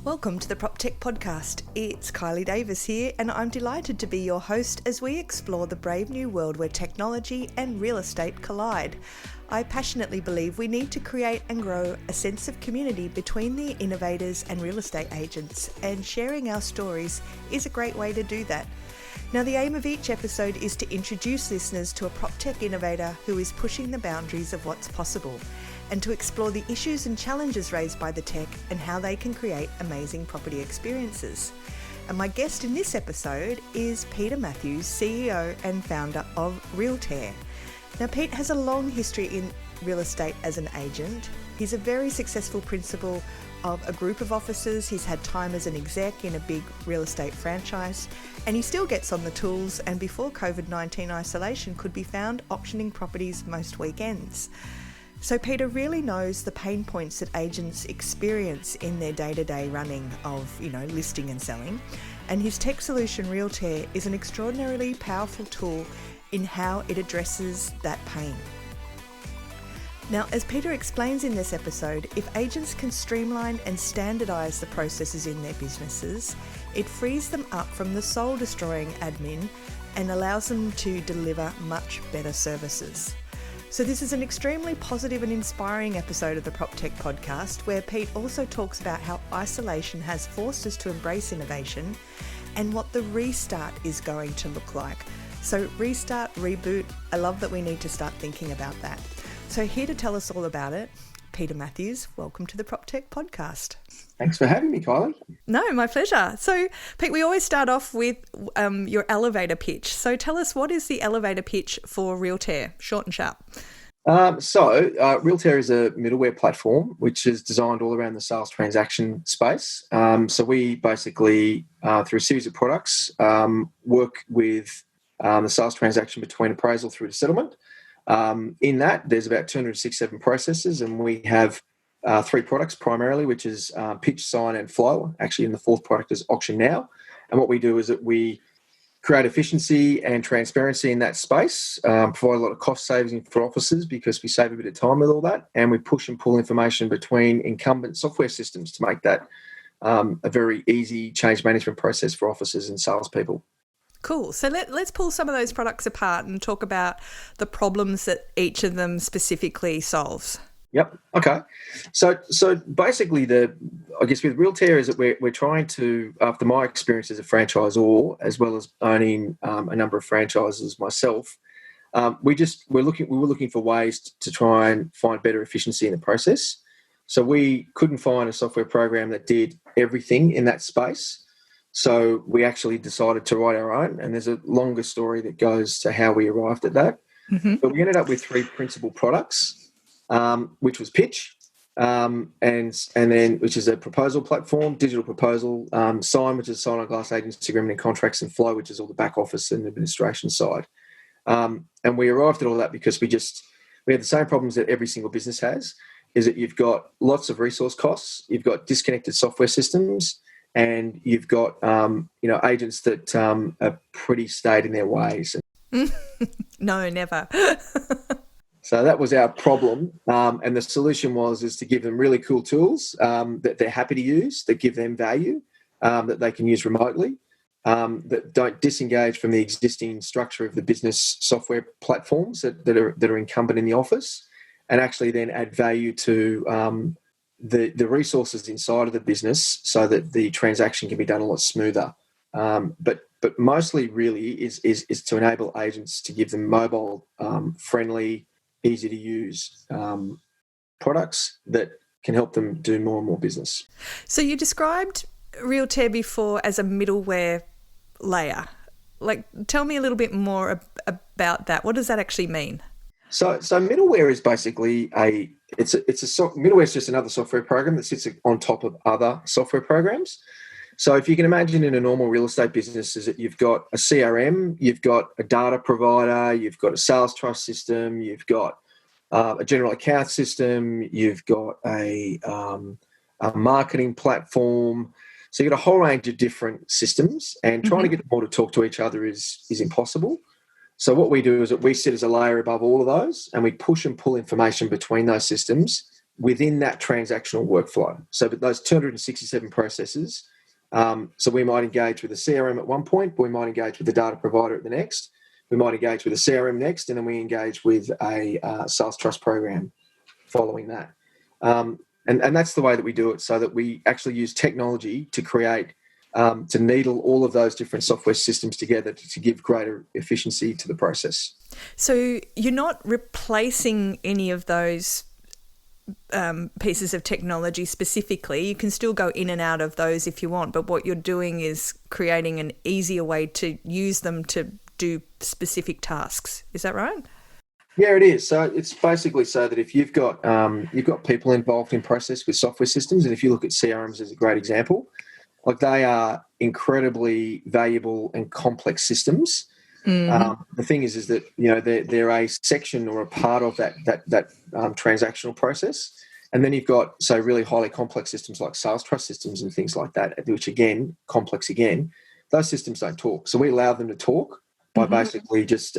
Welcome to the PropTech Podcast. It's Kylie Davis here, and I'm delighted to be your host as we explore the brave new world where technology and real estate collide. I passionately believe we need to create and grow a sense of community between the innovators and real estate agents, and sharing our stories is a great way to do that. Now, the aim of each episode is to introduce listeners to a PropTech innovator who is pushing the boundaries of what's possible, and to explore the issues and challenges raised by the tech and how they can create amazing property experiences. And my guest in this episode is Peter Matthews, CEO and founder of Realtair. Now, Pete has a long history in real estate as an agent. He's a very successful principal of a group of offices. He's had time as an exec in a big real estate franchise, and he still gets on the tools, and before COVID-19 isolation could be found auctioning properties most weekends. So Peter really knows the pain points that agents experience in their day-to-day running of, listing and selling. And his tech solution, Realtair, is an extraordinarily powerful tool in how it addresses that pain. Now, as Peter explains in this episode, if agents can streamline and standardise the processes in their businesses, it frees them up from the soul-destroying admin and allows them to deliver much better services. So this is an extremely positive and inspiring episode of the PropTech Podcast, where Pete also talks about how isolation has forced us to embrace innovation and what the restart is going to look like. So restart, reboot, I love that we need to start thinking about that. So here to tell us all about it, Peter Matthews, welcome to the PropTech Podcast. Thanks for having me, Kylie. No, my pleasure. So, Pete, we always start off with your elevator pitch. So tell us, what is the elevator pitch for Realtair? Short and sharp. Realtair is a middleware platform which is designed all around the sales transaction space. So we basically, through a series of products, work with the sales transaction between appraisal through to settlement. In that, there's about 267 processes, and we have three products primarily, which is pitch, sign, and flow. Actually, and the fourth product is auction now. And what we do is that we create efficiency and transparency in that space, provide a lot of cost savings for offices because we save a bit of time with all that, and we push and pull information between incumbent software systems to make that a very easy change management process for offices and salespeople. Cool. So let's pull some of those products apart and talk about the problems that each of them specifically solves. Yep. Okay. So basically, I guess with Realtair is that we're trying to, after my experience as a franchisor, as well as owning a number of franchises myself, we were looking for ways to try and find better efficiency in the process. So we couldn't find a software program that did everything in that space. So we actually decided to write our own, and there's a longer story that goes to how we arrived at that. Mm-hmm. But we ended up with three principal products. Which was Pitch, and then which is a proposal platform, digital proposal, Sign, which is sign on glass agency agreement and contracts, and Flow, which is all the back office and administration side. And we arrived at all that because we had the same problems that every single business has, is that you've got lots of resource costs, you've got disconnected software systems, and you've got agents that are pretty stayed in their ways. No, never. So that was our problem, and the solution is to give them really cool tools that they're happy to use, that give them value, that they can use remotely, that don't disengage from the existing structure of the business software platforms that are incumbent in the office, and actually then add value to the resources inside of the business so that the transaction can be done a lot smoother. But mostly really is to enable agents to give them mobile friendly, easy to use products that can help them do more and more business. So you described Realtair before as a middleware layer. Tell me a little bit more about that. What does that actually mean? So middleware is basically middleware is just another software program that sits on top of other software programs. So if you can imagine in a normal real estate business is that you've got a CRM, you've got a data provider, you've got a sales trust system, you've got a general account system, you've got a marketing platform. So you've got a whole range of different systems, and trying to get them all to talk to each other is impossible. So what we do is that we sit as a layer above all of those, and we push and pull information between those systems within that transactional workflow. So those 267 processes, so we might engage with a CRM at one point, but we might engage with the data provider at the next. We might engage with a CRM next, and then we engage with a sales trust program following that. And that's the way that we do it, so that we actually use technology to create, to needle all of those different software systems together to give greater efficiency to the process. So you're not replacing any of those pieces of technology specifically. You can still go in and out of those if you want, but what you're doing is creating an easier way to use them to do specific tasks. Is that right? Yeah, it is. So it's basically so that if you've got people involved in process with software systems, and if you look at CRMs as a great example, like they are incredibly valuable and complex systems. The thing is that they're a section or a part of that transactional process, and then you've got really highly complex systems like sales trust systems and things like that, which again complex again. Those systems don't talk, so we allow them to talk by basically just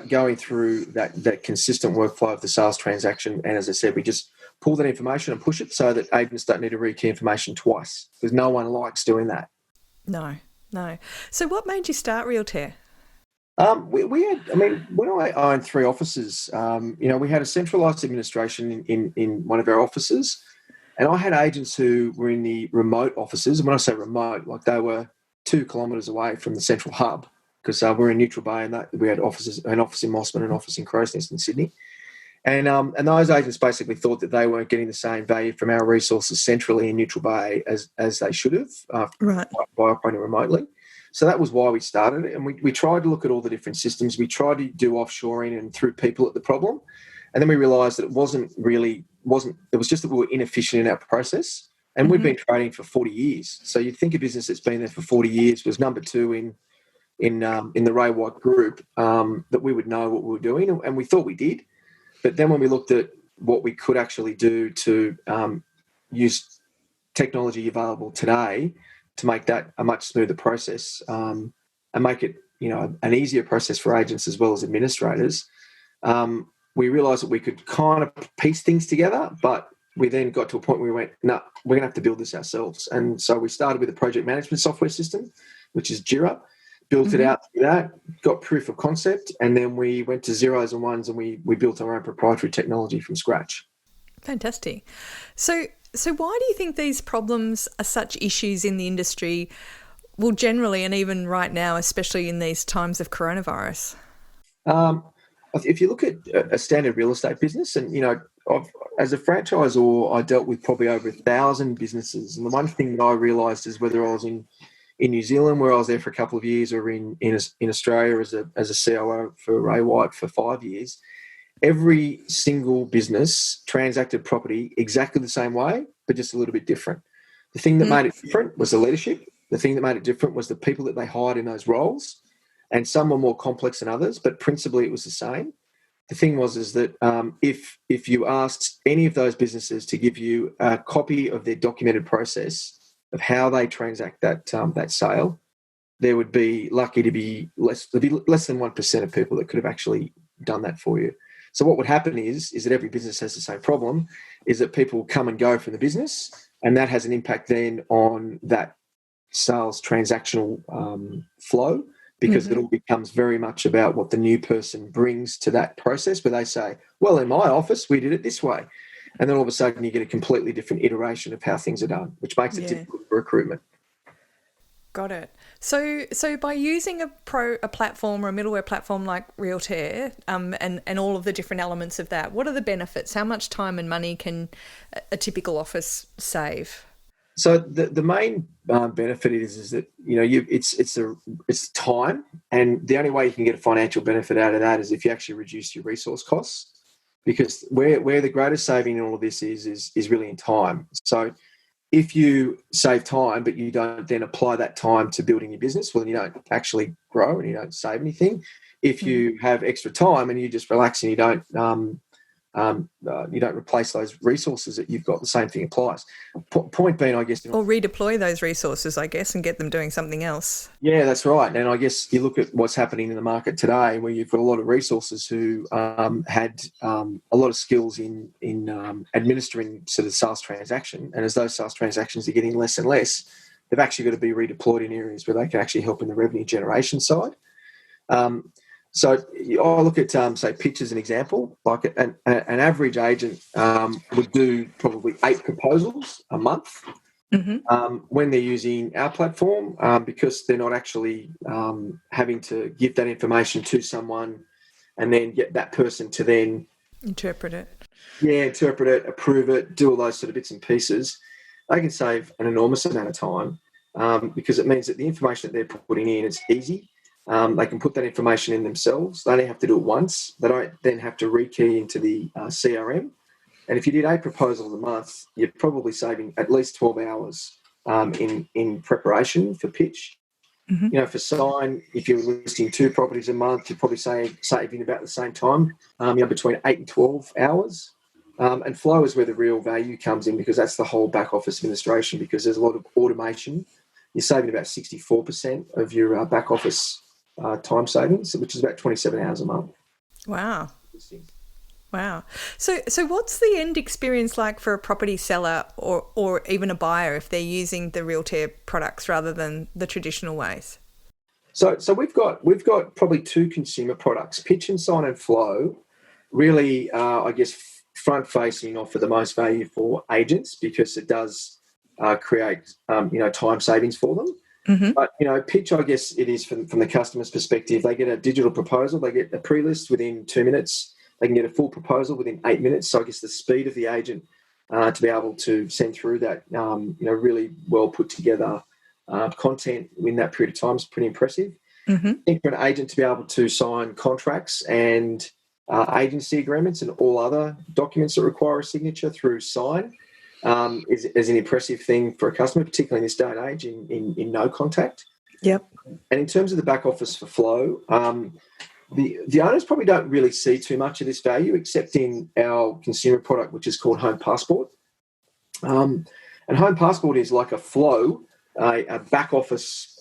going through that consistent workflow of the sales transaction. And as I said, we just pull that information and push it so that agents don't need to rekey information twice, because no one likes doing that. No. So what made you start Realtair? We had, when I owned 3 offices, we had a centralised administration in one of our offices, and I had agents who were in the remote offices. And when I say remote, like they were 2 kilometres away from the central hub, because we're in Neutral Bay, and we had offices, an office in Mossman, an office in Crow's Nest in Sydney. And those agents basically thought that they weren't getting the same value from our resources centrally in Neutral Bay as they should have by operating remotely. So that was why we started it. And we tried to look at all the different systems. We tried to do offshoring and threw people at the problem. And then we realised that it was just that we were inefficient in our process. And we've been trading for 40 years. So you'd think a business that's been there for 40 years was number 2 in the Ray White group, that we would know what we were doing. And we thought we did. But then when we looked at what we could actually do to use technology available today to make that a much smoother process, and make it an easier process for agents as well as administrators, we realised that we could kind of piece things together, but we then got to a point where we went, no, we're going to have to build this ourselves. And so we started with a project management software system, which is Jira, built it out through that, got proof of concept, and then we went to zeros and ones, and we built our own proprietary technology from scratch. Fantastic. So why do you think these problems are such issues in the industry, well, generally, and even right now, especially in these times of coronavirus? If you look at a standard real estate business, and, as a franchisor, I dealt with probably over 1,000 businesses. And the one thing that I realised is whether I was in New Zealand, where I was there for a couple of years, or in Australia as a COO for Ray White for 5 years, every single business transacted property exactly the same way, but just a little bit different. The thing that made it different was the leadership. The thing that made it different was the people that they hired in those roles. And some were more complex than others, but principally it was the same. The thing is that if you asked any of those businesses to give you a copy of their documented process of how they transact that sale, there would be lucky to be less than 1% of people that could have actually done that for you. So what would happen is that every business has the same problem, is that people come and go from the business, and that has an impact then on that sales transactional flow, because it all becomes very much about what the new person brings to that process, where they say, well, in my office, we did it this way. And then all of a sudden you get a completely different iteration of how things are done, which makes it difficult for recruitment. Got it. So by using a platform or a middleware platform like Realtair, and all of the different elements of that, what are the benefits? How much time and money can a typical office save? So the main benefit is that it's time, and the only way you can get a financial benefit out of that is if you actually reduce your resource costs, because where the greatest saving in all of this is really in time. So if you save time, but you don't then apply that time to building your business, well, then you don't actually grow and you don't save anything. If you have extra time and you just relax and you don't you don't replace those resources that you've got. The same thing applies. Point being, I guess, or redeploy those resources, I guess, and get them doing something else. Yeah, that's right. And I guess you look at what's happening in the market today, where you've got a lot of resources who had a lot of skills in administering sort of sales transaction. And as those sales transactions are getting less and less, they've actually got to be redeployed in areas where they can actually help in the revenue generation side. So I look at, say, pitch as an example. Like an average agent would do probably 8 proposals a month. Mm-hmm. When they're using our platform, because they're not actually having to give that information to someone and then get that person to then interpret it, approve it, do all those sort of bits and pieces. They can save an enormous amount of time because it means that the information that they're putting in is easy. They can put that information in themselves. They only have to do it once. They don't then have to rekey into the CRM. And if you did 8 proposals a month, you're probably saving at least 12 hours in preparation for pitch. Mm-hmm. You know, for sign, if you're listing 2 properties a month, you're probably saving about the same time, between 8 and 12 hours. And flow is where the real value comes in, because that's the whole back office administration, because there's a lot of automation. You're saving about 64% of your back office time savings, which is about 27 hours a month. Wow. Wow. So what's the end experience like for a property seller or even a buyer if they're using the Realtair products rather than the traditional ways? So we've got probably 2 consumer products. Pitch and Sign and Flow really, I guess, front facing offer the most value for agents, because it does create time savings for them. Mm-hmm. But Pitch, I guess it is from the customer's perspective. They get a digital proposal, they get a pre-list within 2 minutes. They can get a full proposal within 8 minutes. So I guess the speed of the agent to be able to send through that, really well put together content in that period of time is pretty impressive. Mm-hmm. I think for an agent to be able to sign contracts and agency agreements and all other documents that require a signature through Sign is an impressive thing for a customer, particularly in this day and age in no contact. Yep. And in terms of the back office for Flow, the owners probably don't really see too much of this value, except in our consumer product, which is called Home Passport. And Home Passport is like a Flow, a back office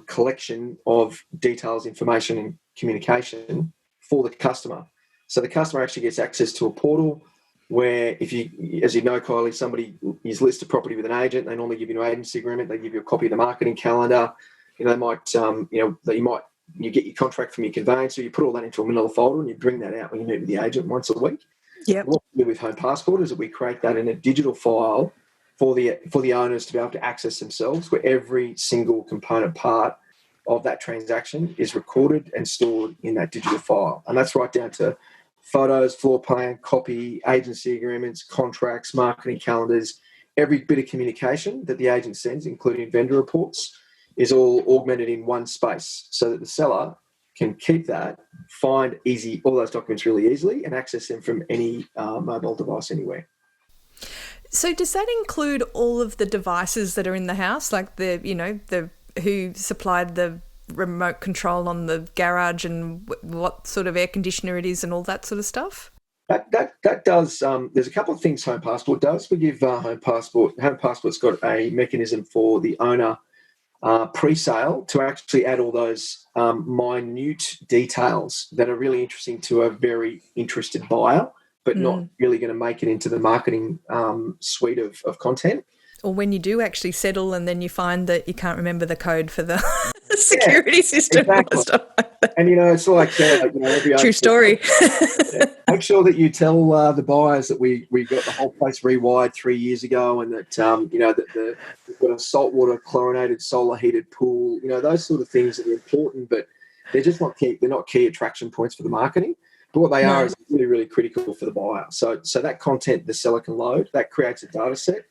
collection of details, information, and communication for the customer. So the customer actually gets access to a portal where, if you, as you know, Kylie, somebody is listed property with an agent, they normally give you an agency agreement, they give you a copy of the marketing calendar. They might, you get your contract from your conveyancer, you put all that into a manila folder and you bring that out when you meet with the agent once a week. Yep. What we do with Home Passport is that we create that in a digital file for the owners to be able to access themselves, where every single component part of that transaction is recorded and stored in that digital file. And that's right down to photos, floor plan, copy, agency agreements, contracts, marketing calendars. Every bit of communication that the agent sends, including vendor reports, is all augmented in one space, so that the seller can keep that, find all those documents really easily, and access them from any mobile device anywhere. So does that include all of the devices that are in the house, like the who supplied the remote control on the garage and what sort of air conditioner it is and all that sort of stuff? That does. There's a couple of things Home Passport does. We give Home Passport's got a mechanism for the owner pre-sale to actually add all those minute details that are really interesting to a very interested buyer, but not really going to make it into the marketing suite of content. Or when you do actually settle and then you find that you can't remember the code for the security system. Exactly. Or stuff like that. And, it's like every true story. Make sure that you tell the buyers that we got the whole place rewired 3 years ago, and that, that we've got a saltwater chlorinated solar heated pool. Those sort of things that are important, but they're just not key. They're not key attraction points for the marketing. But what they are is really, really critical for the buyer. So that content the seller can load, that creates a data set.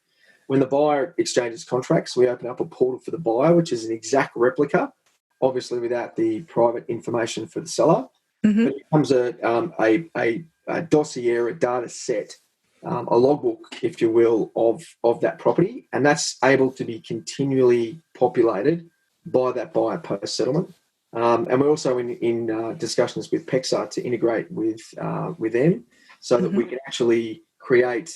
When the buyer exchanges contracts, we open up a portal for the buyer, which is an exact replica, obviously without the private information for the seller. Mm-hmm. But it becomes a dossier, a data set, a logbook, if you will, of that property. And that's able to be continually populated by that buyer post-settlement. And we're also in discussions with PEXA to integrate with them, so that we can actually create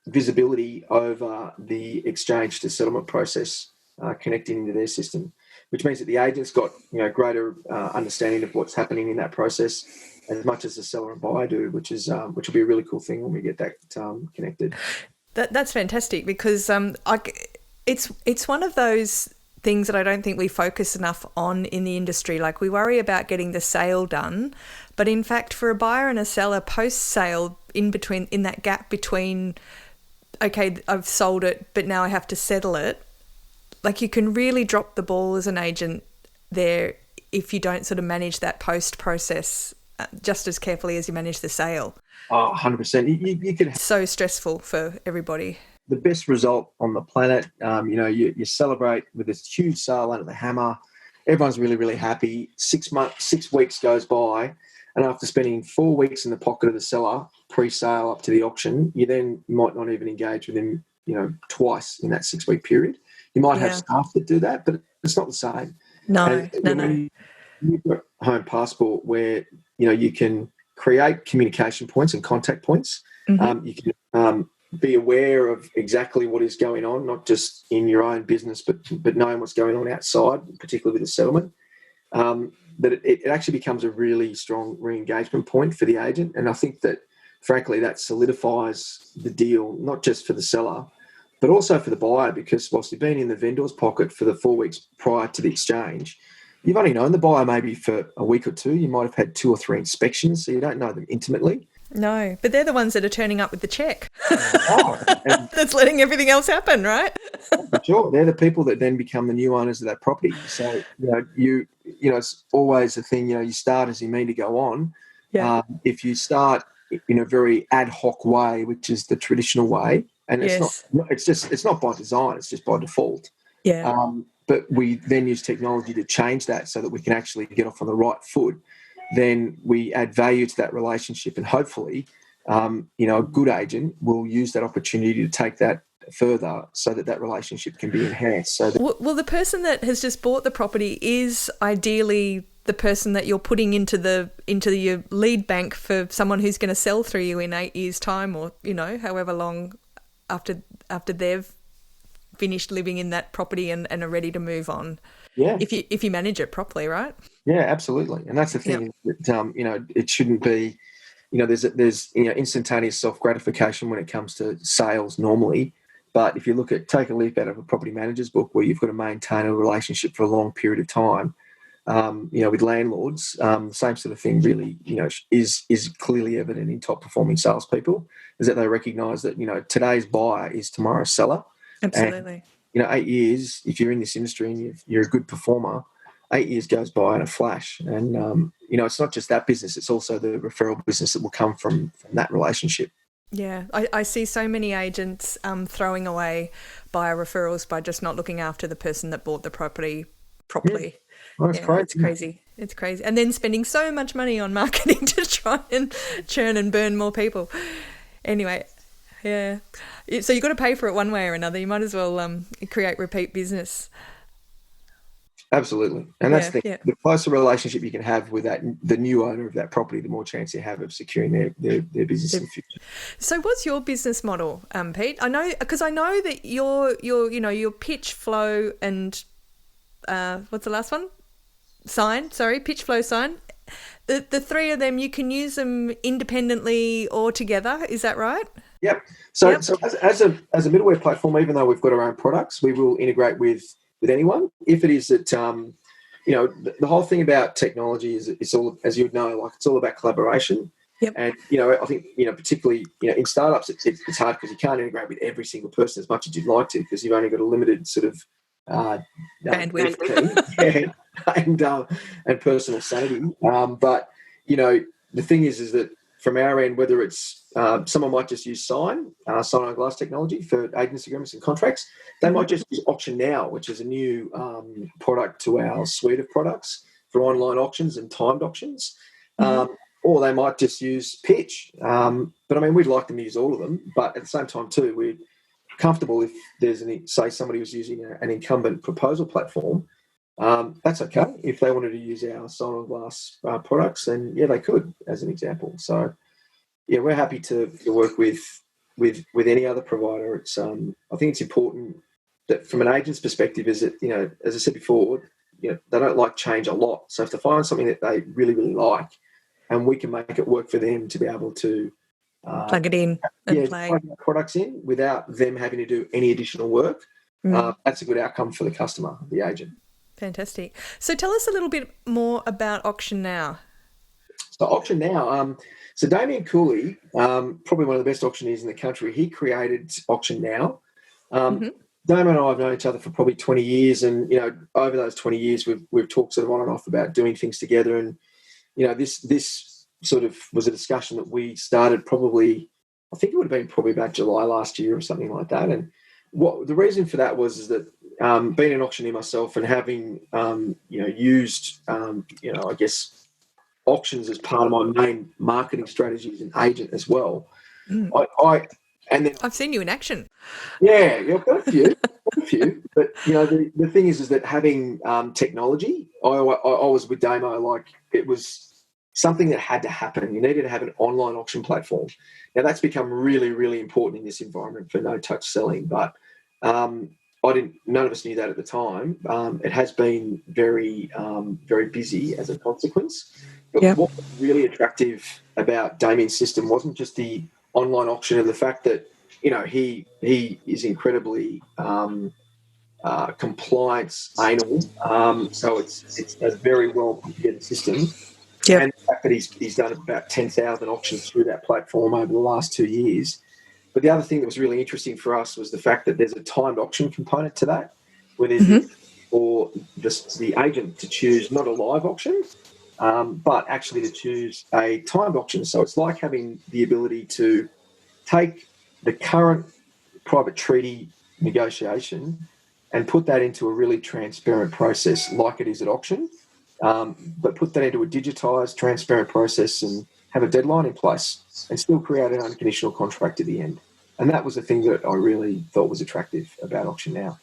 visibility over the exchange to settlement process connecting into their system, which means that the agent's got greater understanding of what's happening in that process as much as the seller and buyer do, which will be a really cool thing when we get that connected. That's fantastic, because it's one of those things that I don't think we focus enough on in the industry. Like, we worry about getting the sale done, but in fact, for a buyer and a seller post-sale, in that gap between, okay, I've sold it, but now I have to settle it, like, you can really drop the ball as an agent there if you don't sort of manage that post-process just as carefully as you manage the sale. Oh, 100%. You could. So stressful for everybody. The best result on the planet. You celebrate with this huge sale under the hammer. Everyone's really, really happy. 6 weeks goes by, and after spending 4 weeks in the pocket of the seller pre-sale up to the auction, you then might not even engage with them, twice in that 6 week period. You might have staff that do that, but it's not the same. No. You've got Home Passport where you can create communication points and contact points. Mm-hmm. You can be aware of exactly what is going on, not just in your own business, but knowing what's going on outside, particularly with the settlement. That it actually becomes a really strong re-engagement point for the agent. And I think that, frankly, that solidifies the deal, not just for the seller, but also for the buyer, because whilst you've been in the vendor's pocket for the 4 weeks prior to the exchange, you've only known the buyer maybe for a week or two. You might have had 2 or 3 inspections, so you don't know them intimately. No, but they're the ones that are turning up with the check. That's letting everything else happen, right? Sure. They're the people that then become the new owners of that property. So, it's always a thing, you start as you mean to go on. Yeah. If you start in a very ad hoc way, which is the traditional way, and it's not by design, it's just by default. Yeah. But we then use technology to change that so that we can actually get off on the right foot. Then we add value to that relationship, and hopefully, a good agent will use that opportunity to take that further so that relationship can be enhanced. So well, the person that has just bought the property is ideally the person that you're putting into your lead bank for someone who's going to sell through you in 8 years' time, or however long after they've finished living in that property and are ready to move on. Yeah. If you manage it properly, right? Yeah, absolutely. And that's the thing, that it shouldn't be, there's instantaneous self-gratification when it comes to sales normally. But if you take a leaf out of a property manager's book where you've got to maintain a relationship for a long period of time, with landlords, the same sort of thing really, is clearly evident in top performing salespeople, is that they recognise that, today's buyer is tomorrow's seller. Absolutely. And, 8 years, if you're in this industry and you're a good performer, 8 years goes by in a flash. And, it's not just that business, it's also the referral business that will come from that relationship. Yeah, I see so many agents throwing away buyer referrals by just not looking after the person that bought the property properly. Well, it's crazy. It's crazy. It's crazy. And then spending so much money on marketing to try and churn and burn more people. Anyway, yeah. So you've got to pay for it one way or another. You might as well create repeat business. Absolutely. And that's the closer relationship you can have with the new owner of that property, the more chance you have of securing their business in the future. So what's your business model, Pete? I know that your pitch, flow, and what's the last one? Pitch, flow, sign. The three of them, you can use them independently or together. Is that right? Yep. So as a middleware platform, even though we've got our own products, we will integrate with anyone. If it is that, the whole thing about technology is it's all, as you would know, like it's all about collaboration. Yep. And, I think, particularly, in startups, it's hard because you can't integrate with every single person as much as you'd like to, because you've only got a limited sort of bandwidth and personal sanity. But, the thing is that from our end, whether it's someone might just use sign on glass technology for agency agreements and contracts. They might just use Auction Now, which is a new product to our suite of products for online auctions and timed auctions. Or they might just use Pitch. But we'd like them to use all of them. But at the same time too, we're comfortable if there's somebody who's using an incumbent proposal platform. That's okay. If they wanted to use our sign on glass products, then they could, as an example. So we're happy to work with any other provider. It's I think it's important that from an agent's perspective is that, as I said before, they don't like change a lot. So if they find something that they really, really like, and we can make it work for them to be able to plug it in and play. Plug products in without them having to do any additional work. That's a good outcome for the customer, the agent. Fantastic. So tell us a little bit more about Auction Now. So Auction Now, so Damien Cooley, probably one of the best auctioneers in the country, he created Auction Now. Damien and I have known each other for probably 20 years, and over those 20 years we've talked sort of on and off about doing things together. And this sort of was a discussion that we started probably, I think it would have been probably about July last year or something like that. And what the reason for that was is that being an auctioneer myself and having used I guess auctions as part of my main marketing strategy as an agent as well. I've seen you in action. Yeah, I've got a few. But the thing is that having technology, I was with Damo, like it was something that had to happen. You needed to have an online auction platform. Now that's become really, really important in this environment for no-touch selling. But none of us knew that at the time. It has been very, very busy as a consequence. But what was really attractive about Damien's system wasn't just the online auction and the fact that he is incredibly compliance anal, so it's a very well put together system. And the fact that he's done about 10,000 auctions through that platform over the last 2 years. But the other thing that was really interesting for us was the fact that there's a timed auction component to that, where there's for just the agent to choose not a live auction, but actually to choose a timed auction. So it's like having the ability to take the current private treaty negotiation and put that into a really transparent process like it is at auction, but put that into a digitised, transparent process and have a deadline in place and still create an unconditional contract at the end. And that was the thing that I really thought was attractive about Auction Now.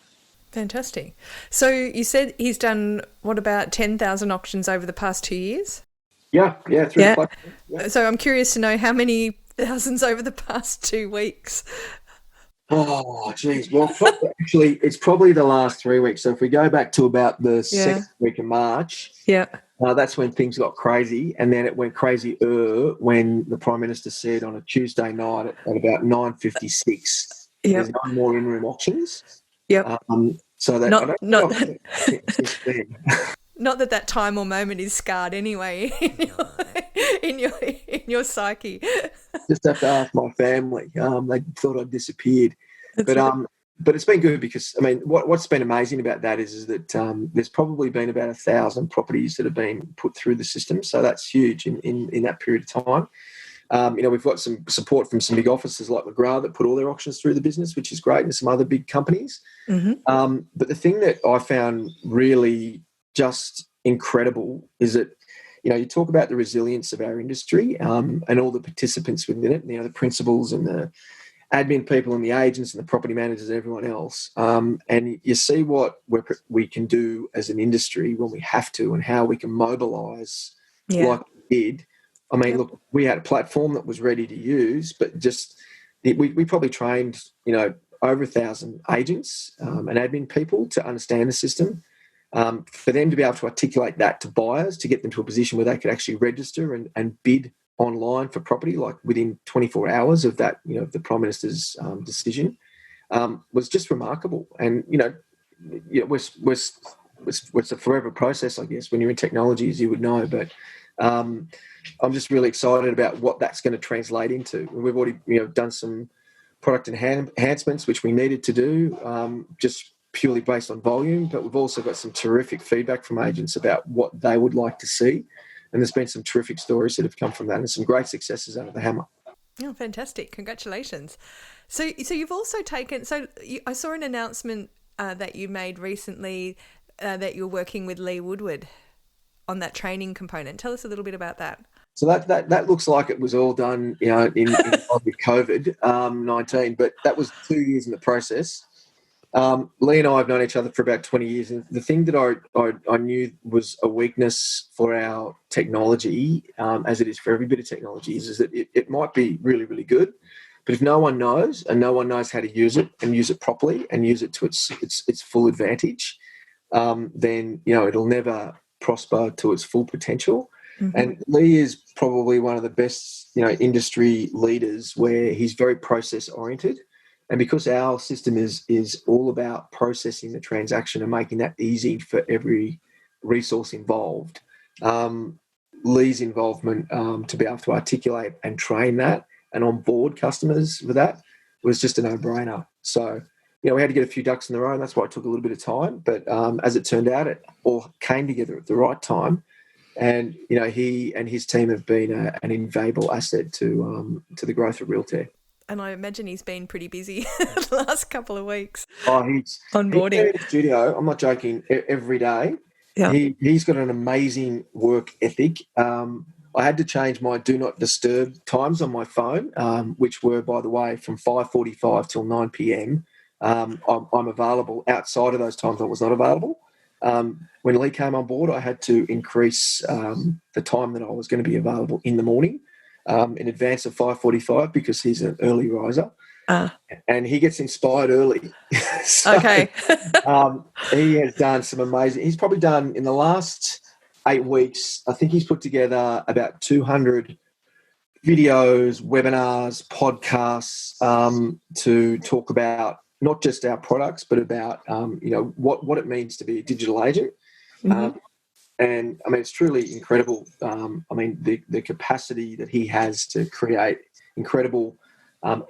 Fantastic. So you said he's done, about 10,000 auctions over the past 2 years? Yeah. The platform. Yeah. So I'm curious to know how many thousands over the past 2 weeks. Oh, geez. Well, actually, it's probably the last 3 weeks. So if we go back to about the second week of March, that's when things got crazy. And then it went crazy when the Prime Minister said on a Tuesday night at about 9:56, there's no more in-room auctions. So that not that time or moment is scarred anyway in your psyche. Just have to ask my family. They thought I'd disappeared. But it's been good because, I mean, what's been amazing about that is that there's probably been about 1,000 properties that have been put through the system. So that's huge in that period of time. We've got some support from some big offices like McGrath that put all their auctions through the business, which is great, and some other big companies. But the thing that I found really just incredible is that, you talk about the resilience of our industry and all the participants within it, the principals and the admin people and the agents and the property managers and everyone else. And you see what we can do as an industry when we have to and how we can mobilise like we did. I mean, look, we had a platform that was ready to use, but just we probably trained, over 1,000 agents and admin people to understand the system. For them to be able to articulate that to buyers, to get them to a position where they could actually register and bid online for property, like within 24 hours of that, the Prime Minister's decision, was just remarkable. And, it's a forever process, I guess, when you're in technology, as you would know. But I'm just really excited about what that's going to translate into. We've already, done some product enhancements, which we needed to do, just purely based on volume, but we've also got some terrific feedback from agents about what they would like to see. And there's been some terrific stories that have come from that and some great successes out of the hammer. Oh, fantastic. Congratulations. So you've also taken, I saw an announcement that you made recently that you're working with Lee Woodward on that training component. Tell us a little bit about that. So that looks like it was all done, in with COVID-19, but that was 2 years in the process. Lee and I have known each other for about 20 years, and the thing that I knew was a weakness for our technology, as it is for every bit of technology, is that it might be really, really good, but if no one knows and no one knows how to use it and use it properly and use it to its full advantage, then it'll never prosper to its full potential. Mm-hmm. And Lee is probably one of the best industry leaders where he's very process oriented. And because our system is all about processing the transaction and making that easy for every resource involved, Lee's involvement to be able to articulate and train that and onboard customers with that was just a no-brainer. So, we had to get a few ducks in the row, and that's why it took a little bit of time. But as it turned out, it all came together at the right time. And, he and his team have been an invaluable asset to the growth of Realtair. And I imagine he's been pretty busy the last couple of weeks. Oh, he's onboarding. In the studio, I'm not joking, every day. Yeah. He's got an amazing work ethic. I had to change my do not disturb times on my phone, which were, by the way, from 5:45 till 9 p.m. I'm available. Outside of those times, I was not available. When Lee came on board, I had to increase the time that I was going to be available in the morning. In advance of 5:45 because he's an early riser, and he gets inspired early. So, okay. He has done some amazing. He's probably done in the last 8 weeks. I think he's put together about 200 videos, webinars, podcasts to talk about not just our products, but about what it means to be a digital agent. Mm-hmm. And I mean, it's truly incredible. The capacity that he has to create incredible,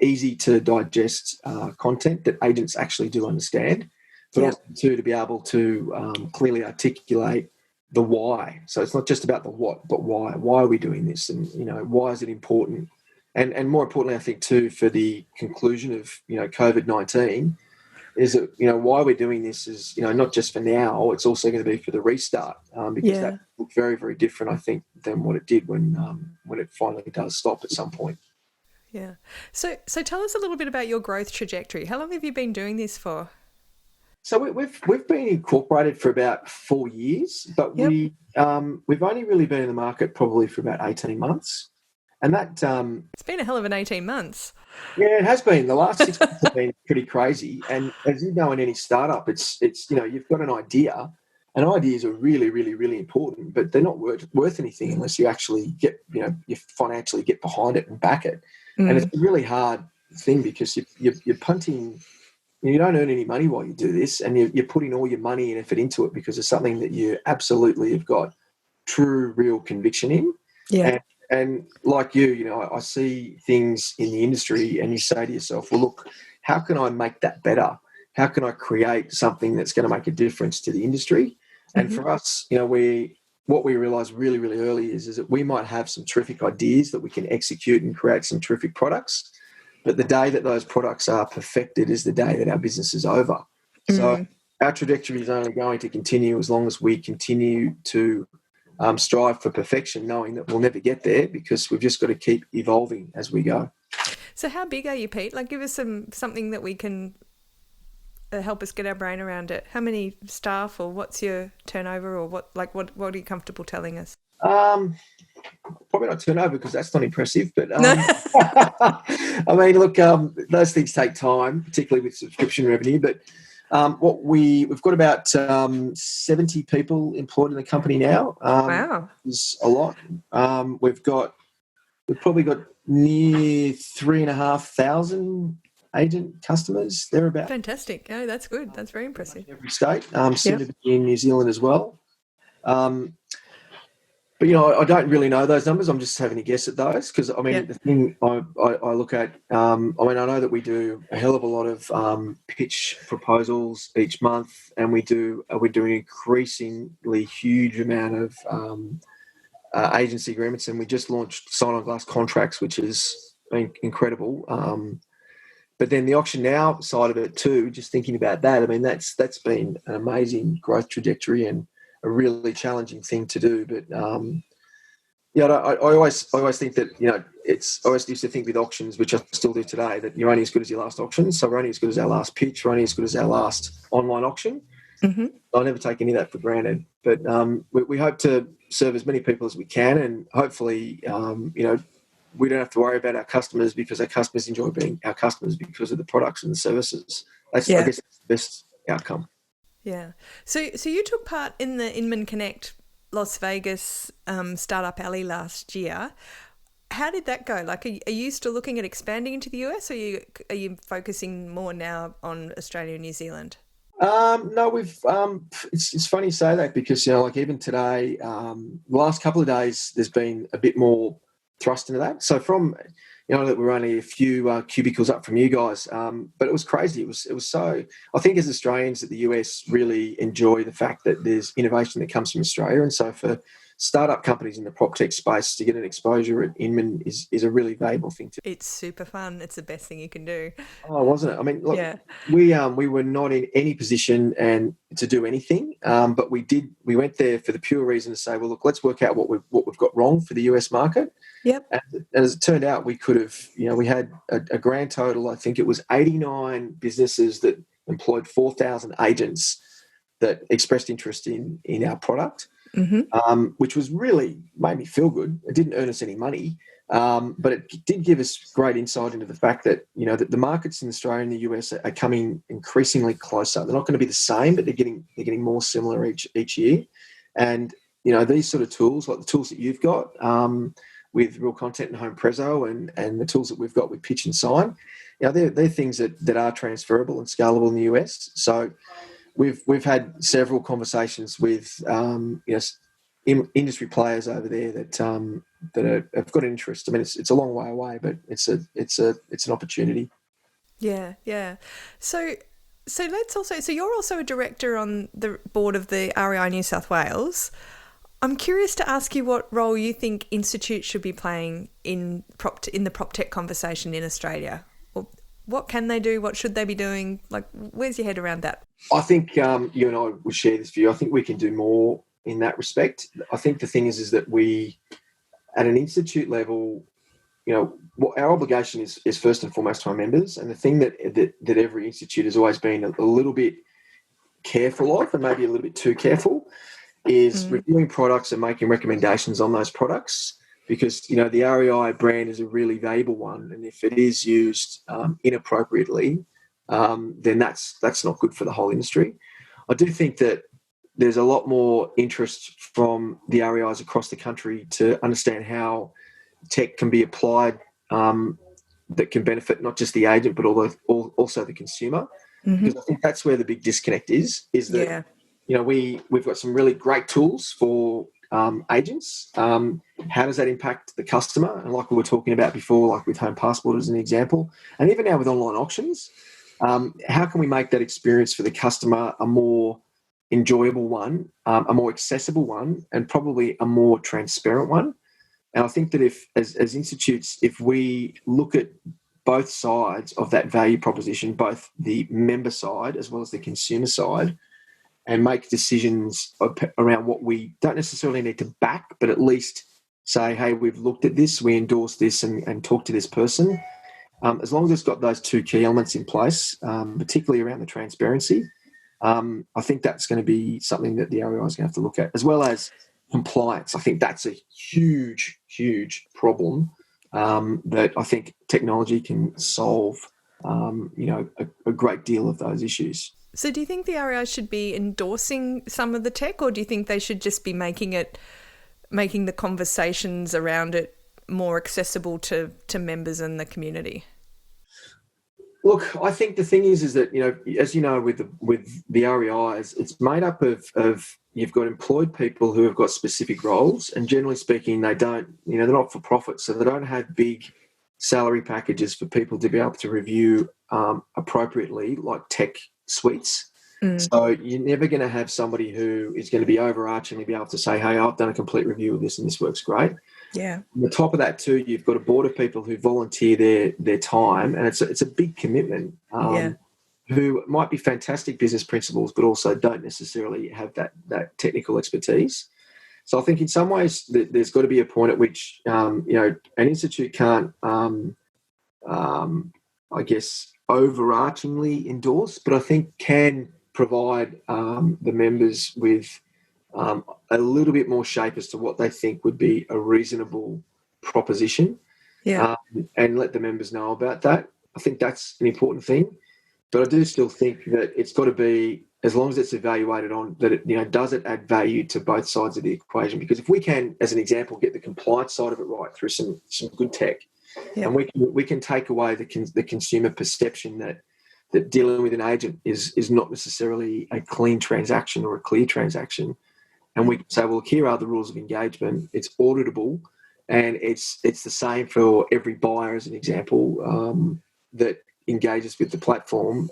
easy to digest content that agents actually do understand, but also to be able to clearly articulate the why. So it's not just about the what, but why. Why are we doing this? And why is it important? And more importantly, I think too, for the conclusion of COVID-19. Is that why we're doing this is not just for now, it's also going to be for the restart because that looked very, very different, I think, than what it did when it finally does stop at some point. Yeah. So tell us a little bit about your growth trajectory. How long have you been doing this for? So we've been incorporated for about 4 years, but we've only really been in the market probably for about 18 months. And that it's been a hell of an 18 months. Yeah, it has been. The last 6 months have been pretty crazy. And as you know, in any startup, it's you've got an idea, and ideas are really, really, really important, but they're not worth anything unless you actually get you financially get behind it and back it. Mm. And it's a really hard thing because you're punting. You don't earn any money while you do this, and you're putting all your money and effort into it because it's something that you absolutely have got true, real conviction in. Yeah. And like I see things in the industry and you say to yourself, well, look, how can I make that better? How can I create something that's going to make a difference to the industry? Mm-hmm. And for us, what we realised really, really early is that we might have some terrific ideas that we can execute and create some terrific products. But the day that those products are perfected is the day that our business is over. Mm-hmm. So our trajectory is only going to continue as long as we continue to strive for perfection, knowing that we'll never get there because we've just got to keep evolving as we go. So how big are you, Pete? Like, give us something that we can help us get our brain around it. How many staff, or what's your turnover, or what are you comfortable telling us? Probably not turnover because that's not impressive, but I mean, look, those things take time, particularly with subscription revenue, but we've got about 70 people employed in the company now. Wow, is a lot. We've probably got near 3,500 agent customers thereabout. Fantastic! Oh, that's good. That's very impressive. Every state, soon to be in New Zealand as well. But I don't really know those numbers. I'm just having a guess at those because the thing I look at. I know that we do a hell of a lot of pitch proposals each month, and we're doing an increasingly huge amount of agency agreements, and we just launched sign on glass contracts, which is incredible. But then the Auction Now side of it too. Just thinking about that, that's been an amazing growth trajectory and a really challenging thing to do, but I always think that I always used to think with auctions, which I still do today, that you're only as good as your last auction. So we're only as good as our last pitch. We're only as good as our last online auction. Mm-hmm. I'll never take any of that for granted. But we hope to serve as many people as we can, and hopefully, we don't have to worry about our customers, because our customers enjoy being our customers because of the products and the services. I guess that's the best outcome. Yeah. So you took part in the Inman Connect Las Vegas Startup Alley last year. How did that go? Like, are you still looking at expanding into the US, or are you focusing more now on Australia and New Zealand? No, we've. It's funny you say that, because like even today, the last couple of days, there's been a bit more thrust into that. So from that we're only a few cubicles up from you guys, but it was crazy. It was so. I think as Australians, that the US really enjoy the fact that there's innovation that comes from Australia, and so for startup companies in the prop tech space to get an exposure at Inman is a really valuable thing to. It's super fun. It's the best thing you can do. Oh, wasn't it? I mean, look, Yeah. we were not in any position and to do anything, but we went there for the pure reason to say, well, look, let's work out what we've got wrong for the US market. Yep. And as it turned out, we could have, we had a grand total. I think it was 89 businesses that employed 4,000 agents that expressed interest in our product. Mm-hmm. Which was really made me feel good. It didn't earn us any money, but it did give us great insight into the fact that that the markets in Australia and the US are coming increasingly closer. They're not going to be the same, but they're getting more similar each year. And these sort of tools, like the tools that you've got with Real Content and Home Prezo, and the tools that we've got with Pitch and Sign, they're things that are transferable and scalable in the US. So we've had several conversations with industry players over there that have got an interest. I mean, it's a long way away, but it's an opportunity. Yeah, yeah. So let's also. So you're also a director on the board of the REI New South Wales. I'm curious to ask you what role you think institutes should be playing in the prop tech conversation in Australia. What can they do? What should they be doing? Like, where's your head around that? I think you and I would share this view. I think we can do more in that respect. I think the thing is that we, at an institute level, what our obligation is first and foremost to our members. And the thing that every institute has always been a little bit careful of, and maybe a little bit too careful, is reviewing products and making recommendations on those products. Because the REI brand is a really valuable one, and if it is used inappropriately, then that's not good for the whole industry. I do think that there's a lot more interest from the REIs across the country to understand how tech can be applied that can benefit not just the agent but also the consumer. Mm-hmm. Because I think that's where the big disconnect is that we've got some really great tools for agents. How does that impact the customer? And like we were talking about before, like with Home Passport as an example, and even now with online auctions, how can we make that experience for the customer a more enjoyable one, a more accessible one, and probably a more transparent one? And I think that as institutes, if we look at both sides of that value proposition, both the member side as well as the consumer side, and make decisions around what we don't necessarily need to back, but at least say, hey, we've looked at this, we endorse this, and talk to this person. As long as it's got those two key elements in place, particularly around the transparency, I think that's going to be something that the REI is going to have to look at, as well as compliance. I think that's a huge, huge problem that I think technology can solve, a great deal of those issues. So do you think the REI should be endorsing some of the tech, or do you think they should just be making the conversations around it more accessible to members and the community? Look, I think the thing is that, as you know, with the REIs, it's made up of you've got employed people who have got specific roles, and generally speaking, they don't, they're not for profit, so they don't have big salary packages for people to be able to review appropriately, like tech suites. So you're never going to have somebody who is going to be overarchingly be able to say, hey, I've done a complete review of this and this works great. Yeah. On the top of that too, you've got a board of people who volunteer their time, and it's a big commitment, who might be fantastic business principals but also don't necessarily have that technical expertise. So I think in some ways there's got to be a point at which an institute can't, I guess, overarchingly endorse, but I think can provide the members with a little bit more shape as to what they think would be a reasonable proposition, and let the members know about that. I think that's an important thing. But I do still think that it's got to be, as long as it's evaluated on that, it, does it add value to both sides of the equation? Because if we can, as an example, get the compliance side of it right through some good tech, and we can take away the consumer perception that dealing with an agent is not necessarily a clean transaction or a clear transaction, and we can say, well, here are the rules of engagement. It's auditable, and it's the same for every buyer, as an example, that engages with the platform,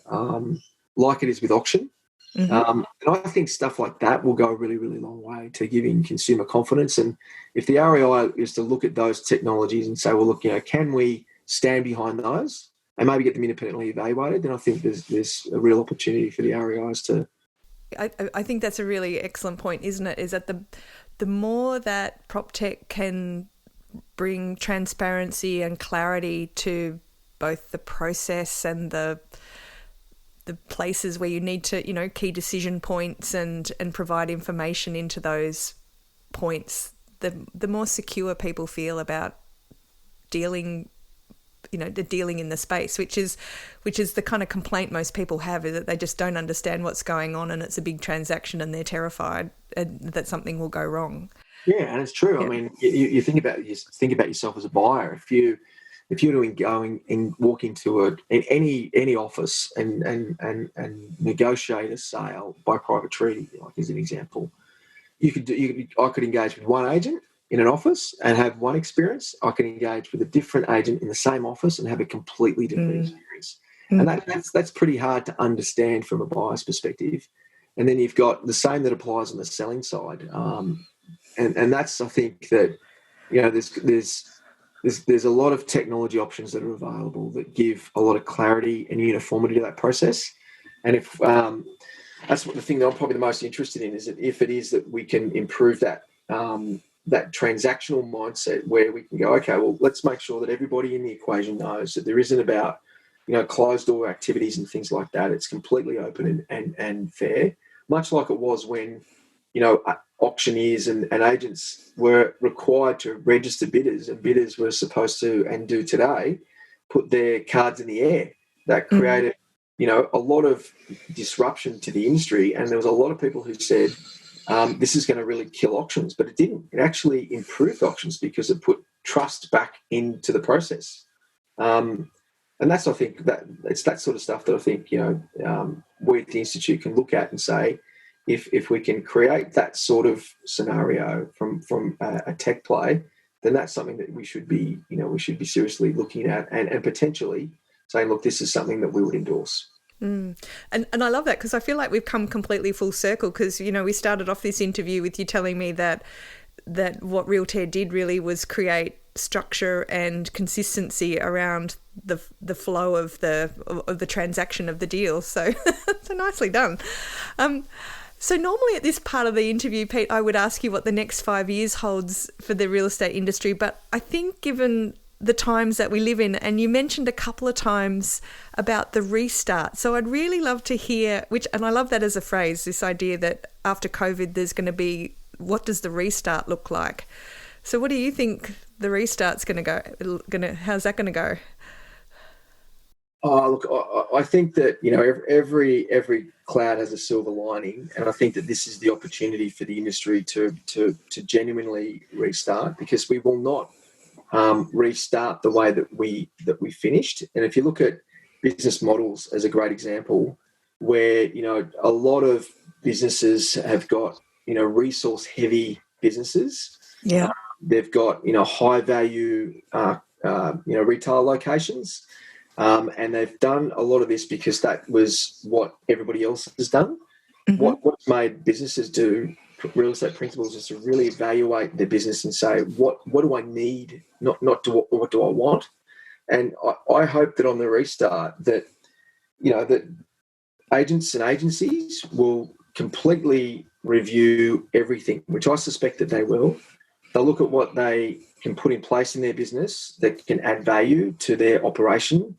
like it is with auction. And I think stuff like that will go a really, really long way to giving consumer confidence. And if the REI is to look at those technologies and say, well, look, can we stand behind those and maybe get them independently evaluated, then I think there's a real opportunity for the REIs to. I think that's a really excellent point, isn't it? Is that the more that PropTech can bring transparency and clarity to both the process and the places where you need to, key decision points and provide information into those points, the more secure people feel about dealing in the space, which is the kind of complaint most people have, is that they just don't understand what's going on and it's a big transaction and they're terrified that something will go wrong. Yeah, and it's true. Yeah. I mean, you think about yourself as a buyer. If you're going and walk into any office and negotiate a sale by private treaty, like as an example, I could engage with one agent in an office and have one experience. I can engage with a different agent in the same office and have a completely different experience. And that's pretty hard to understand from a buyer's perspective. And then you've got the same that applies on the selling side. And that's, I think, that there's a lot of technology options that are available that give a lot of clarity and uniformity to that process. And if that's the thing that I'm probably the most interested in, is that if it is that we can improve that that transactional mindset, where we can go, okay, well, let's make sure that everybody in the equation knows that there isn't about closed door activities and things like that. It's completely open and fair, much like it was when auctioneers and agents were required to register bidders, and bidders were supposed to, and do today, put their cards in the air. That created a lot of disruption to the industry, and there was a lot of people who said this is going to really kill auctions, but it didn't. It actually improved auctions because it put trust back into the process. And that's, I think, that it's that sort of stuff that I think we at the Institute can look at and say, if we can create that sort of scenario from a tech play, then that's something that we should be seriously looking at and potentially saying, look, this is something that we would endorse. And I love that, because I feel like we've come completely full circle, because we started off this interview with you telling me that what Realtair did really was create structure and consistency around the flow of the transaction of the deal. So so nicely done. So normally at this part of the interview, Pete, I would ask you what the next 5 years holds for the real estate industry. But I think given the times that we live in, and you mentioned a couple of times about the restart, so I'd really love to hear, and I love that as a phrase, this idea that after COVID there's going to be, what does the restart look like? So what do you think the restart's how's that going to go? Oh, look, I think that every cloud has a silver lining, and I think that this is the opportunity for the industry to genuinely restart, because we will not restart the way that we finished. And if you look at business models as a great example, where a lot of businesses have got resource heavy businesses. Yeah, they've got high value retail locations. And they've done a lot of this because that was what everybody else has done. What's made businesses do real estate principles is to really evaluate their business and say, what do I need, not what do I want? And I hope that on the restart that that agents and agencies will completely review everything, which I suspect that they will. They'll look at what they can put in place in their business that can add value to their operation.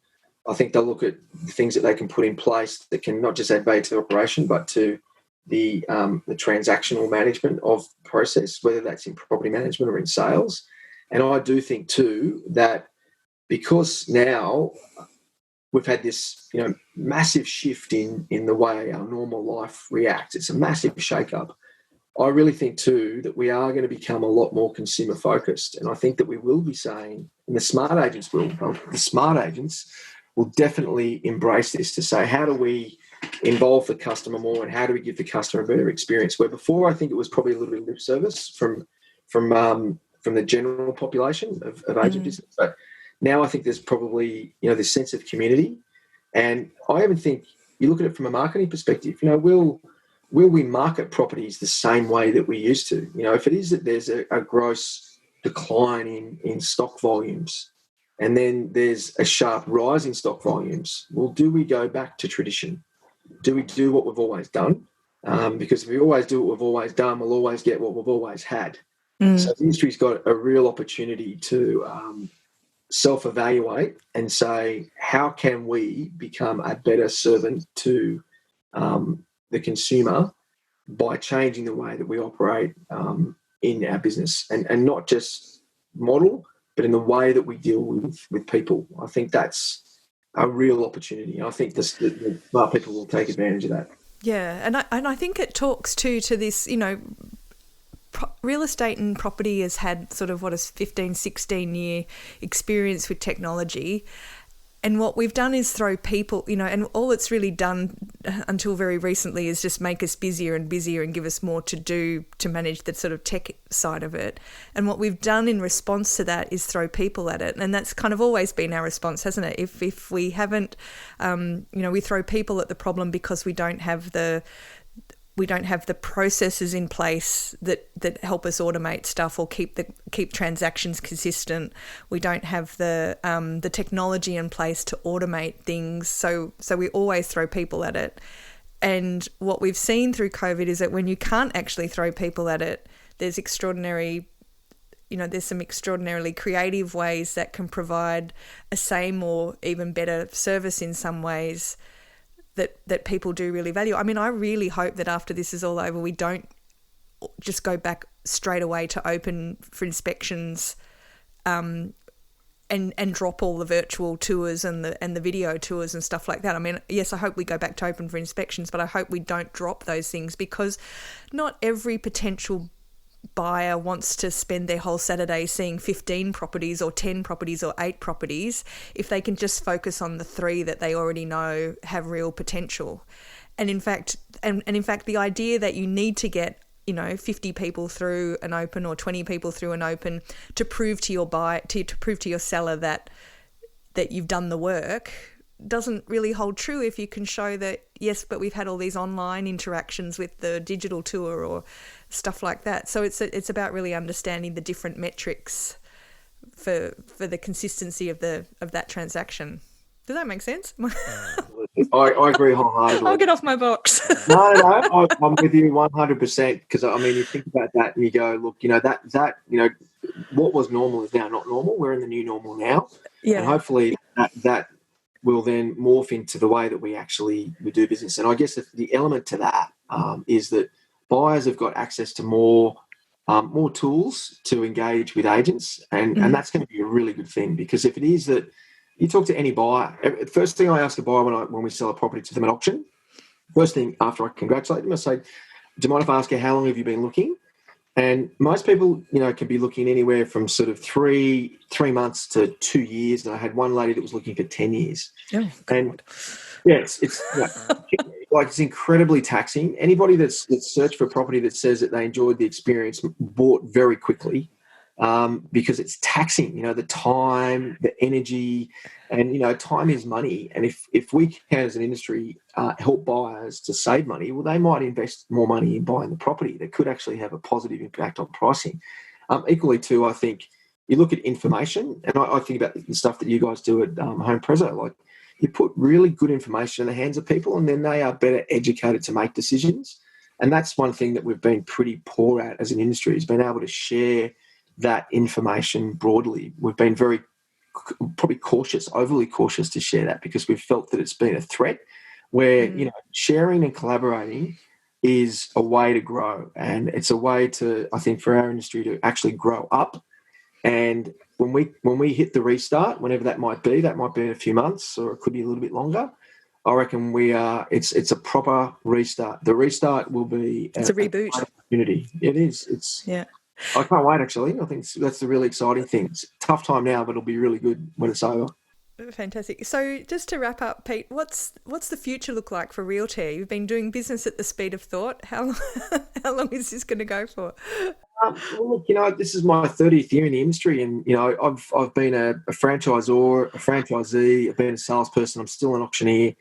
I think they'll look at the things that they can put in place that can not just add value to the operation, but to the transactional management of process, whether that's in property management or in sales. And I do think too that because now we've had this, massive shift in the way our normal life reacts, it's a massive shake-up. I really think too that we are going to become a lot more consumer focused, and I think that we will be saying, and the smart agents will definitely embrace this to say, how do we involve the customer more, and how do we give the customer a better experience? Where before I think it was probably a little bit of lip service from the general population of agent business, but now I think there's probably this sense of community, and I even think you look at it from a marketing perspective. Will we market properties the same way that we used to? If it is that there's a gross decline in stock volumes and then there's a sharp rise in stock volumes, well, do we go back to tradition? Do we do what we've always done? Because if we always do what we've always done, we'll always get what we've always had. So the industry's got a real opportunity to self-evaluate and say, how can we become a better servant to the consumer by changing the way that we operate in our business, and not just model, but in the way that we deal with people. I think that's a real opportunity. I think the smart people will take advantage of that. Yeah, and I think it talks to this, real estate and property has had sort of 15, 16 year experience with technology. And what we've done is throw people, and all it's really done until very recently is just make us busier and busier and give us more to do to manage the sort of tech side of it. And what we've done in response to that is throw people at it. And that's kind of always been our response, hasn't it? If we haven't, we throw people at the problem because we don't have the processes in place that help us automate stuff or keep transactions consistent. We don't have the technology in place to automate things. So we always throw people at it. And what we've seen through COVID is that when you can't actually throw people at it, there's some extraordinarily creative ways that can provide a same or even better service in some ways that people do really value. I mean, I really hope that after this is all over, we don't just go back straight away to open for inspections and drop all the virtual tours and the video tours and stuff like that. I mean, yes, I hope we go back to open for inspections, but I hope we don't drop those things, because not every potential buyer wants to spend their whole Saturday seeing 15 properties or 10 properties or 8 properties if they can just focus on the 3 that they already know have real potential. And in fact, the idea that you need to get 50 people through an open or 20 people through an open to prove to your buyer, to prove to your seller that you've done the work doesn't really hold true if you can show that, yes, but we've had all these online interactions with the digital tour or stuff like that. So it's about really understanding the different metrics for the consistency of that transaction. Does that make sense? I agree wholeheartedly. I'll get off my box. No, I'm with you 100%, because I mean, you think about that and you go, look, that what was normal is now not normal. We're in the new normal now, and hopefully that will then morph into the way that we do business. And I guess the element to that is that buyers have got access to more tools to engage with agents, and that's going to be a really good thing, because if it is that you talk to any buyer, first thing I ask a buyer when we sell a property to them at auction, first thing after I congratulate them, I say, do you mind if I ask you how long have you been looking? And most people, can be looking anywhere from sort of 3 months to 2 years. And I had one lady that was looking for 10 years. Oh, and yeah, it's incredibly taxing. Anybody that's searched for a property that says that they enjoyed the experience bought very quickly, because it's taxing, the time, the energy, and, time is money. And if we can, as an industry, help buyers to save money, well, they might invest more money in buying the property that could actually have a positive impact on pricing. Equally too, I think you look at information, and I think about the stuff that you guys do at Home Prezzo, like you put really good information in the hands of people, and then they are better educated to make decisions. And that's one thing that we've been pretty poor at as an industry, is being able to share that information broadly. We've been very probably cautious, overly cautious to share that, because we've felt that it's been a threat, where, sharing and collaborating is a way to grow, and it's a way to, I think, for our industry to actually grow up. And when we hit the restart, whenever that might be in a few months, or it could be a little bit longer, I reckon it's a proper restart. The restart will be it's a reboot opportunity. It is. Yeah. I can't wait, actually. I think that's the really exciting thing. It's a tough time now, but it'll be really good when it's over. Fantastic. So just to wrap up, Pete, what's the future look like for Realtair? You've been doing business at the speed of thought. How long is this going to go for? Well, look, this is my 30th year in the industry, and I've been a franchisor, a franchisee, I've been a salesperson, I'm still an auctioneer.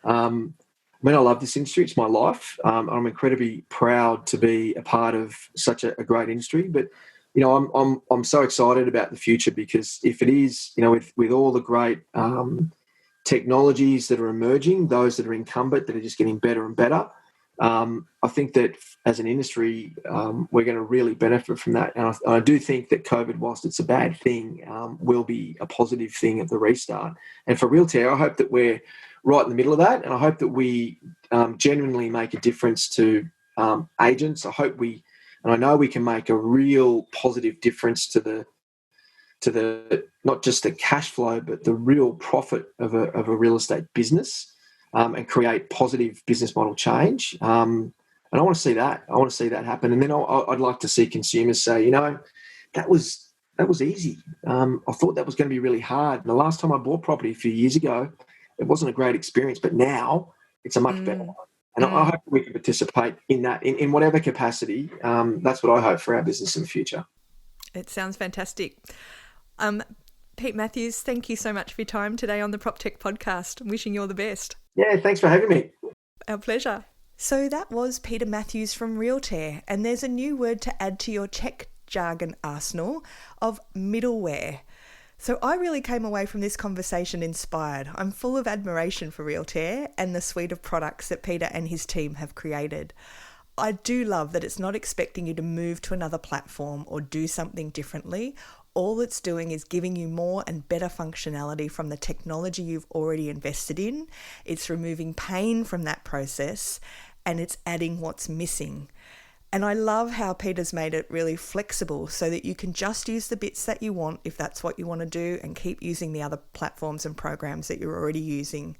I love this industry. It's my life. I'm incredibly proud to be a part of such a great industry. But I'm so excited about the future, because if it is, with all the great technologies that are emerging, those that are incumbent that are just getting better and better, I think that as an industry, we're going to really benefit from that. And I do think that COVID, whilst it's a bad thing, will be a positive thing at the restart. And for Realtair, I hope that we're right in the middle of that, and I hope that we genuinely make a difference to agents. I know we can make a real positive difference to the not just the cash flow, but the real profit of a real estate business, and create positive business model change. And I want to see that. I want to see that happen. And then I'd like to see consumers say, that was easy. I thought that was going to be really hard. And the last time I bought property a few years ago, it wasn't a great experience, but now it's a much better one. And I hope we can participate in that in whatever capacity. That's what I hope for our business in the future. It sounds fantastic. Pete Matthews, thank you so much for your time today on the PropTech podcast. I'm wishing you all the best. Yeah, thanks for having me. Our pleasure. So that was Peter Matthews from Realtair, and there's a new word to add to your tech jargon arsenal of middleware. So I really came away from this conversation inspired. I'm full of admiration for Realtair and the suite of products that Peter and his team have created. I do love that it's not expecting you to move to another platform or do something differently. All it's doing is giving you more and better functionality from the technology you've already invested in. It's removing pain from that process, and it's adding what's missing. And I love how Peter's made it really flexible so that you can just use the bits that you want if that's what you want to do, and keep using the other platforms and programs that you're already using.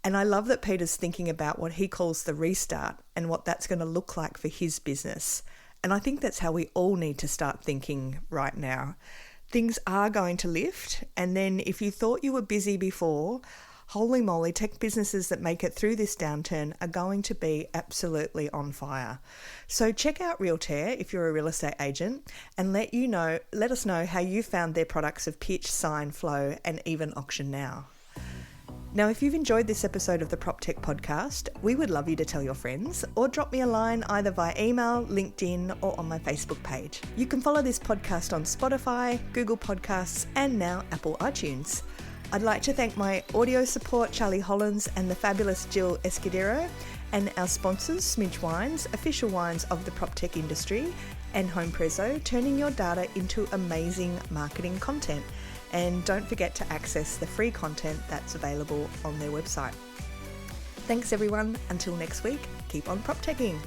And I love that Peter's thinking about what he calls the restart and what that's going to look like for his business. And I think that's how we all need to start thinking right now. Things are going to lift, and then if you thought you were busy before, holy moly, tech businesses that make it through this downturn are going to be absolutely on fire. So check out Realtair if you're a real estate agent, and let us know how you found their products of Pitch, Sign, Flow, and even Auction Now. Now, if you've enjoyed this episode of the PropTech podcast, we would love you to tell your friends, or drop me a line either via email, LinkedIn, or on my Facebook page. You can follow this podcast on Spotify, Google Podcasts, and now Apple iTunes. I'd like to thank my audio support, Charlie Hollins, and the fabulous Jill Escudero, and our sponsors, Smidge Wines, official wines of the PropTech industry, and Home Prezzo, turning your data into amazing marketing content. And don't forget to access the free content that's available on their website. Thanks everyone. Until next week, keep on PropTeching.